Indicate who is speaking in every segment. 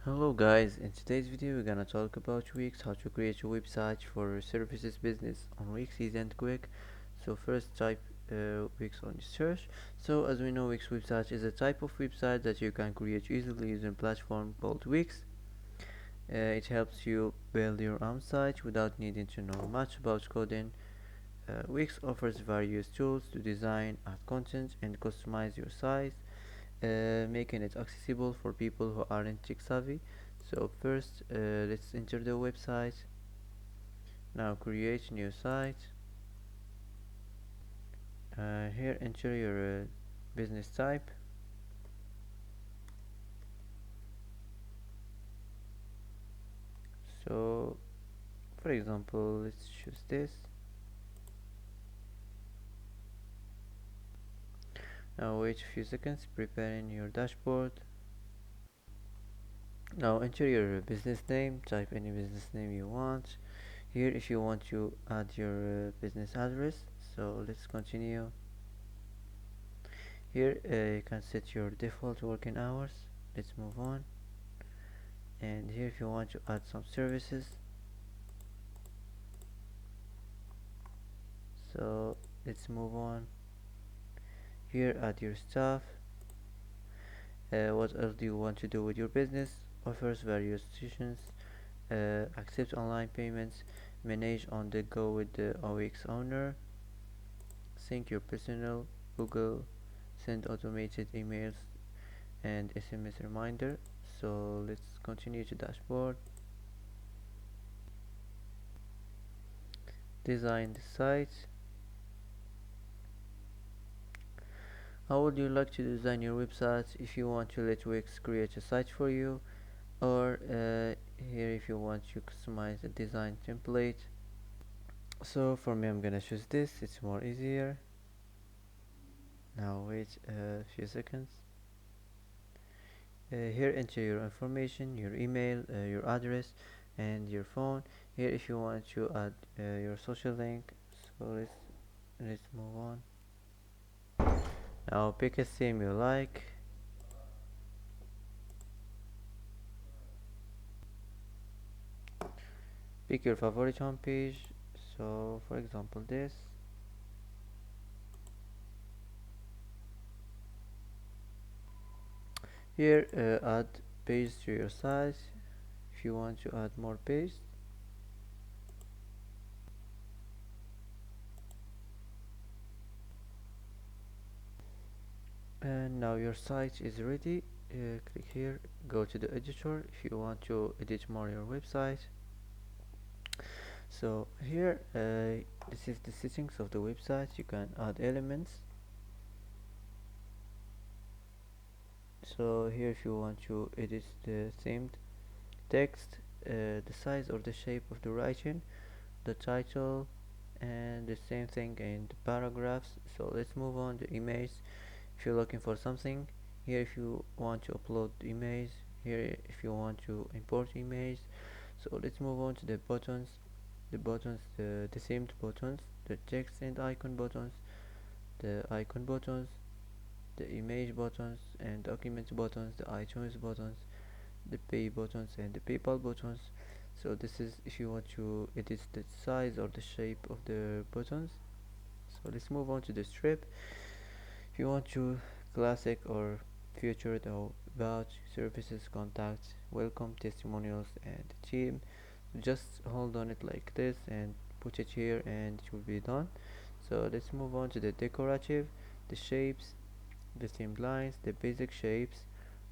Speaker 1: Hello guys, in today's video we're gonna talk about Wix, how to create a website for services business on Wix, easy and quick. So first type Wix on your search. So as we know, Wix website is a type of website that you can create easily using a platform called Wix. It helps you build your own site without needing to know much about coding. Wix offers various tools to design, add content and customize your site, making it accessible for people who aren't tech savvy. So first, let's enter the website. Now create new site. Here enter your business type. So for example, let's choose this. Now wait a few seconds, preparing your dashboard. Now enter your business name, type any business name you want. Here if you want to add your business address, so let's continue. Here you can set your default working hours. Let's move on. And here if you want to add some services, so let's move on. Here add your stuff. What else do you want to do with your business? Offers various sessions, accept online payments, manage on the go with the OX owner, sync your personal Google, send automated emails and SMS reminder. So let's continue to dashboard. Design the site. How would you like to design your website? If you want to let Wix create a site for you, or here if you want to customize a design template. So for me I'm gonna choose this, it's more easier. Now wait a few seconds. Here enter your information, your email, your address and your phone. Here if you want to add your social link, so let's move on. Now pick a theme you like. Pick your favorite home page, so for example this. Here add page to your site if you want to add more pages. And now your site is ready. Click here, go to the editor if you want to edit more your website. So here this is the settings of the website. You can add elements. So here if you want to edit the themed text, the size or the shape of the writing, the title, and the same thing in the paragraphs. So let's move on to image. If you're looking for something, here if you want to upload the image, here if you want to import image. So let's move on to the buttons. The themed buttons, the text and icon buttons, the icon buttons, the image buttons and document buttons, the iTunes buttons, the pay buttons and the PayPal buttons. So this is if you want to edit the size or the shape of the buttons. So let's move on to the strip. If you want to classic or featured or about services, contacts, welcome, testimonials and team, just hold on it like this and put it here and it will be done. So let's move on to the decorative, the shapes, the themed lines, the basic shapes,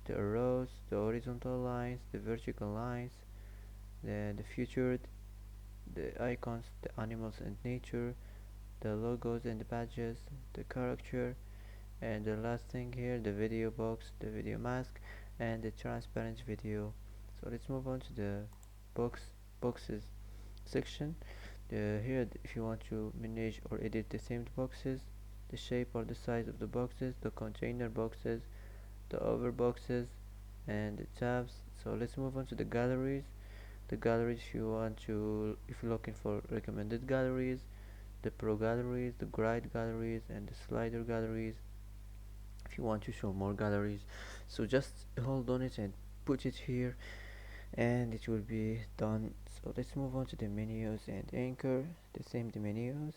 Speaker 1: the arrows, the horizontal lines, the vertical lines, the featured, the icons, the animals and nature, the logos and the badges, the character, and the last thing here, the video box, the video mask and the transparent video. So let's move on to the boxes section. Here if you want to manage or edit the themed boxes, the shape or the size of the boxes, the container boxes, the over boxes and the tabs. So let's move on to the galleries. The galleries if you're looking for recommended galleries, the pro galleries, the guide galleries and the slider galleries if you want to show more galleries. So just hold on it and put it here and it will be done. So let's move on to the menus and anchor. The same the menus.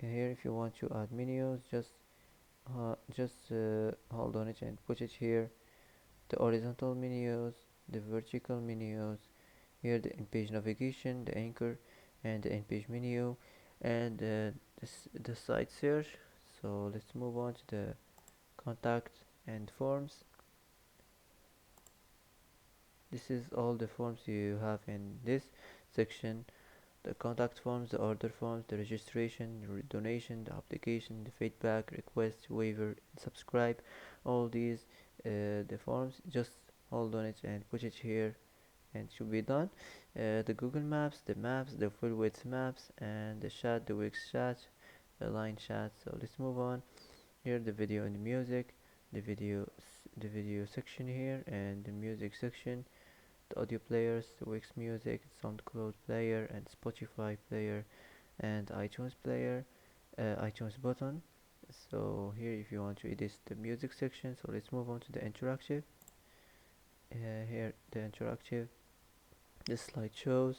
Speaker 1: Here if you want to add menus, just hold on it and put it here. The horizontal menus, the vertical menus, here the in-page navigation, the anchor, and the in-page menu, and the site search. So let's move on to the contact and forms. This is all the forms you have in this section: the contact forms, the order forms, the registration, the donation, the application, the feedback, request, waiver, and subscribe. All these the forms, just hold on it and put it here and it should be done. The Google Maps, the maps, the full width maps, and the chat, the Wix chat, the line chat. So let's move on. Here the video and the music, the video section here, and the music section, the audio players, the Wix Music, SoundCloud player, and Spotify player, and iTunes player, iTunes button. So here if you want to edit the music section, so let's move on to the interactive. Here the interactive, the slideshows,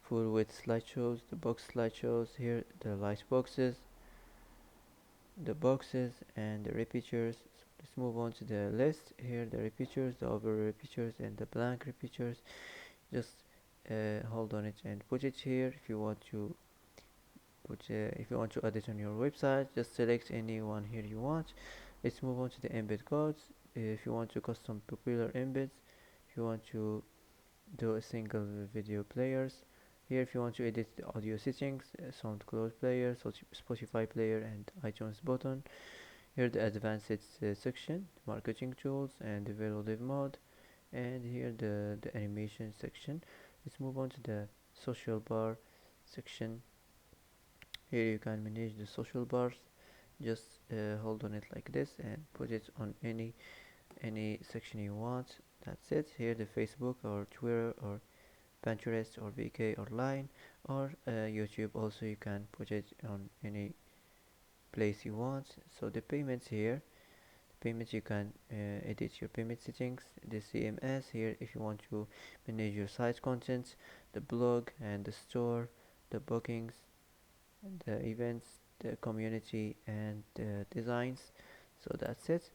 Speaker 1: full width slideshows, the box slideshows, here the light boxes, the boxes, and the repeaters. So let's move on to the list. Here the repeaters, the over repeaters, and the blank repeaters. Just hold on it and put it here. If you want to if you want to add it on your website, just select any one here you want. Let's move on to the embed codes. If you want to custom popular embeds, if you want to do a single video players, here if you want to edit the audio settings, SoundCloud player, Spotify player, and iTunes button. Here the advanced section, marketing tools, and the evaluative mode, and here the animation section. Let's move on to the social bar section. Here you can manage the social bars. Just hold on it like this and put it on any section you want. That's it. Here the Facebook or Twitter or Pinterest or VK or Line or YouTube. Also you can put it on any place you want. So the payments here, the payments you can edit your payment settings. The CMS here if you want to manage your site contents, the blog and the store, the bookings, the events, the community, and the designs. So that's it.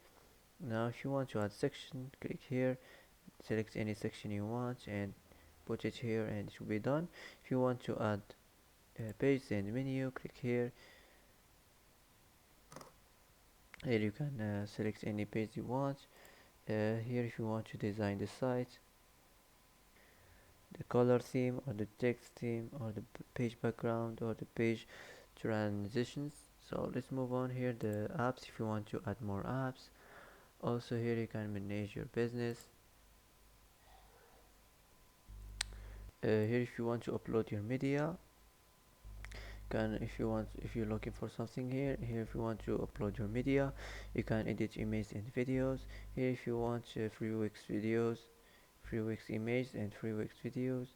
Speaker 1: Now if you want to add section, click here, select any section you want and put it here and it will be done. If you want to add a page and menu, click here. Here you can select any page you want. Here if you want to design the site, the color theme or the text theme or the page background or the page transitions. So let's move on. Here the apps, if you want to add more apps. Also here you can manage your business. Here if you want to upload your media, can if you're looking for something here if you want to upload your media, you can edit images and videos. Here if you want free Wix videos, free Wix images and free Wix videos.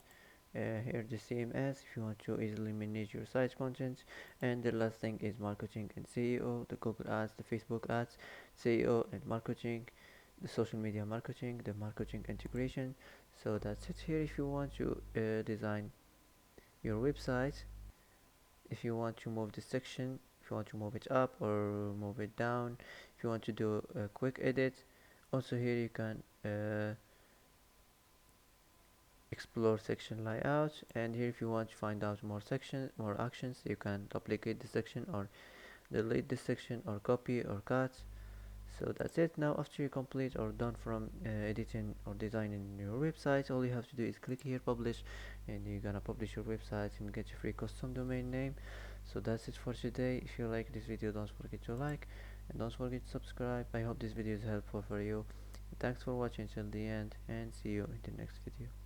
Speaker 1: Here the CMS if you want to easily manage your site content. And the last thing is marketing and SEO, the Google ads, the Facebook ads, SEO and marketing, the social media marketing, the marketing integration. So that's it. Here if you want to design your website, if you want to move this section, if you want to move it up or move it down, if you want to do a quick edit, also here you can explore section layout. And here if you want to find out more actions, you can duplicate the section or delete this section or copy or cut. So that's it. Now after you complete or done from editing or designing your website, all you have to do is click here publish, and you're gonna publish your website and get your free custom domain name. So that's it for today. If you like this video, don't forget to like and don't forget to subscribe. I hope this video is helpful for you. Thanks for watching till the end and see you in the next video.